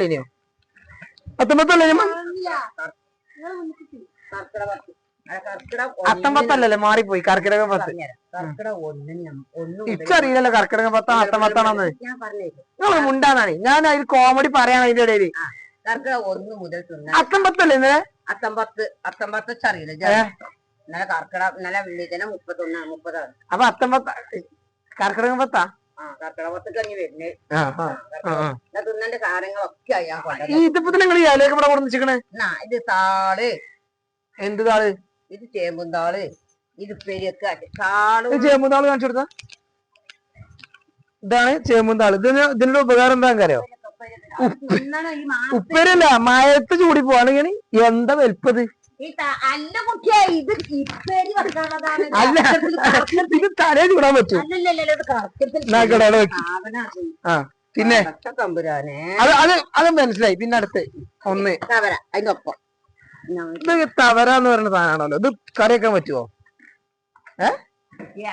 19 മാറിപ്പോയി. കർക്കിടക 10 ഇച്ചറിയില്ലല്ലോ കർക്കിടക 10 19 നിങ്ങൾ മുണ്ടാന്നാണ്. ഞാൻ അതിൽ കോമഡി പറയാണ് അതിന്റെ ഇടയില്. 1 മുതൽ 19 ഇന്നലെ 19 അറിയില്ല. ഇന്നലെ കർക്കിടക ഇന്നലെ വെള്ളിദിനം 30 അപ്പൊ 19 കർക്കിടക 10 കർക്കിടക 10 കഴിഞ്ഞ് വരുന്നേ. തിന്നന്റെ സാധനങ്ങളൊക്കെ ഇതിപ്പോ നിങ്ങൾ ഈ ഇലയൊക്കെ ഇവിടെ കൊടുന്ന് വെച്ചിക്കണേ. ഇത് താള്. എന്ത് താള്? ഇത് ചേമ്പുന്താള്. ഇത് പെരിയൊക്കെ താള്. ചേമ്പുന്താള് കാണിച്ചു കൊടുത്ത ഇതാണ് ചേമ്പുന്താള്. ഇതിന്റെ ഉപകാരം എന്താ അറിയോ? ഉപ്പേരല്ല മയത്ത് ചൂടി പോവാണെങ്കിൽ എന്താ വലുപ്പത്. അല്ല ഇത് തലേ ചൂടാൻ പറ്റും. പിന്നെ അത് മനസ്സിലായി. പിന്നെ അടുത്ത് ഒന്ന് അതിനൊപ്പം ഇത് തവരാന്ന് പറയുന്ന സാധനമാണല്ലോ. ഇത് കറിയൊക്കാൻ പറ്റുമോ?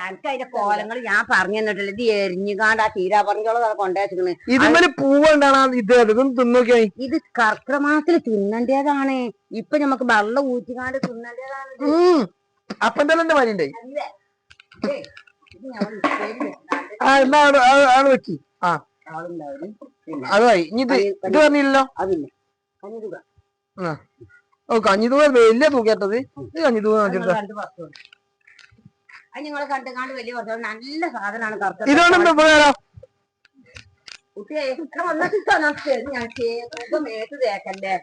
എനിക്ക് അതിന്റെ കോലങ്ങൾ ഞാൻ പറഞ്ഞു തന്നിട്ടില്ല. ഇത് എരിഞ്ഞുകാണ്ട് ആ തീരാ പറഞ്ഞോളം കൊണ്ടുവച്ചിക്കണ്. ഇതിന്മേല് പൂവുണ്ടാണ്. ഇതൊന്നും തിന്നോക്കിയായി. ഇത് കർക്കിടക മാസത്തിൽ തിന്നേണ്ടതാണ്. ഇപ്പൊ നമുക്ക് വെള്ളം ഊറ്റിക്കാണ്ട് തിന്നേണ്ടതാണ്. അപ്പം തന്നെ എന്റെ മരി ഉണ്ടായി. വെക്കി അതായി. ഇനി ഇത് പറഞ്ഞില്ലല്ലോ. കഞ്ഞിതൂക വലിയ തൂക്കേട്ടത്. ഇത് കഞ്ഞിതൂക നിങ്ങള് കണ്ടുകാണ്ട് വലിയ നല്ല സാധനമാണ് കർക്കിടക. ഇതുകൊണ്ട് ഉപകാരം കുട്ടിയെ ഞാൻ മേത്ത് തേക്കല്ലേ.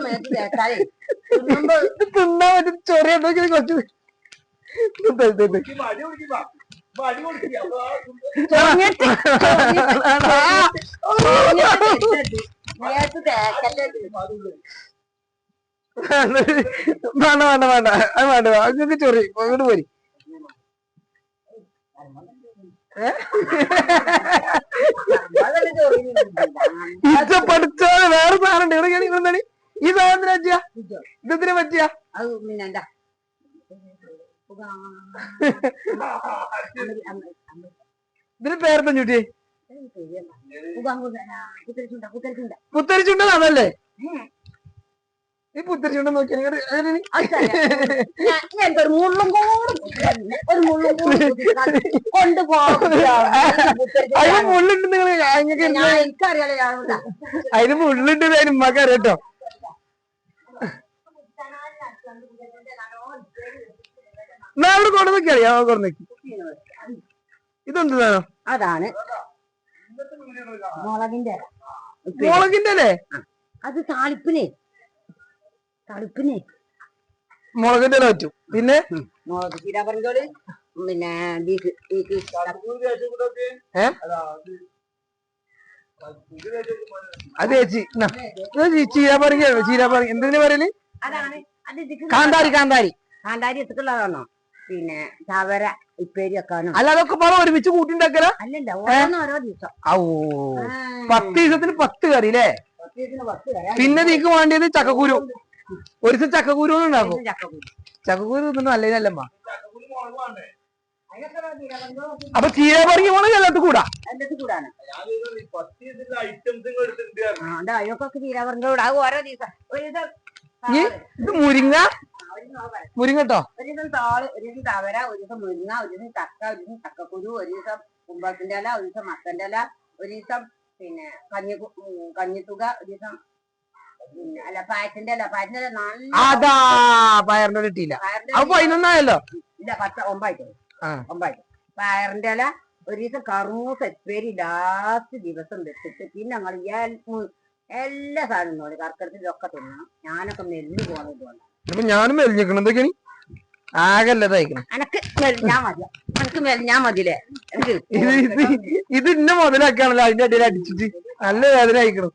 മേത്ത് തേക്കാലേ തിന്നാൻ പറ്റും. ചൊറിയ കുറച്ച് മേത്ത് തേക്കല്ലേ. വേണ്ട വേണ്ട വേണ്ട അത് വേണ്ട. അങ്ങക്ക് ചൊറി അങ്ങോട്ട് പോരി. പഠിച്ചാൽ വേറെ സാധനം ഉണ്ട്. ഈ സാധനത്തിന് പറ്റിയ ഇതെന്തിനെ പറ്റിയ ഇതിന് പേരെന്താ ചുട്ടിയെ? പുത്തരിച്ചുണ്ടെന്ന് അതല്ലേ? ഈ പുത്തരിച്ചുണ്ട നോക്കിയാ അതിന് മുള്ളുണ്ട്. നിങ്ങൾ അതിന് മുള്ളുണ്ട്. അതിന് ഉമ്മക്ക് അറിയാട്ടോ. അവിടെ കൊണ്ട് നോക്കിയാ കൊണ്ട് നോക്കി. ഇതെന്താണോ? അതാണ് മുളകിന്റെ അല്ലേ? അത് താളിപ്പിനെ മുളകിന്റെ ഇല പറ്റും. പിന്നെ മുളക് ചീര പറഞ്ഞോള്. പിന്നെ അത് ചേച്ചി ചീര പറയും. എന്തിനാ പറയല്? കാന്താരി കാന്താരി കാന്താരി എത്തുള്ളതാണോ? പിന്നെ ചവര ഉപ്പേരി വെക്കാനോ? അല്ല അതൊക്കെ പാടെ ഒരുമിച്ച് കൂട്ടിണ്ടാക്കല? അല്ലല്ല, ഓരോ ദിവസം. 10 ദിവസത്തിന് 10 കറി അല്ലേ? പിന്നെ നീക്ക് വേണ്ടിയത് ചക്കക്കുരു. ഒരു ദിവസം ചക്കക്കുരു ഉണ്ടാക്കും. ചക്കക്കുരു തിന്നു നല്ലതല്ലമ്മ. അപ്പൊ ചീര പറങ്ങി പോണ എല്ലാത്തും കൂടാ. ചീര പറഞ്ഞോട് ഓരോ ദിവസം. ഇത് മുരിങ്ങ മുരിങ്ങട്ടോ. ഒരു ദിവസം താള്, ഒരു ദിവസം തവര, ഒരു ദിവസം മുരിങ്ങ, ഒരു ദിവസം ചക്ക, ഒരു ദിവസം ചക്കക്കുരു, ഒരു ദിവസം കുമ്പളത്തിന്റെ ഇല, ഒരു ദിവസം മത്തന്റെ ഇല, ഒരു ദിവസം പിന്നെ കഞ്ഞിത്തുക, ഒരു ദിവസം അല്ല പായത്തിന്റെ ഇല. പായത്തിന്റെ ഇല നല്ല അതാ പയറിന്റെ കിട്ടിയില്ല. അപ്പൊ 11 ഇല്ല 9 പയറിന്റെ ഇല. ഒരു ദിവസം കറൂസ ഉപ്പേരി ലാസ്റ്റ് ദിവസം വെച്ചിട്ട് പിന്നെ ഞങ്ങൾ എല്ലാ സാധനങ്ങളും കർക്കിടത്തിലൊക്കെ തിന്നണം. ഞാനൊക്കെ മെലിഞ്ഞു പോകണം. അപ്പൊ ഞാനും മെലിഞ്ഞിക്കണം. എന്തൊക്കെയാണ് ആകല്ലതായിക്കണം. എനക്ക് മെലിഞ്ഞാ മതിലേ. ഇത് ഇന്ന മുതലാക്കാണല്ലോ. അതിന്റെ അടിയിൽ അടിച്ചിട്ട് നല്ല വേദന അയക്കണം.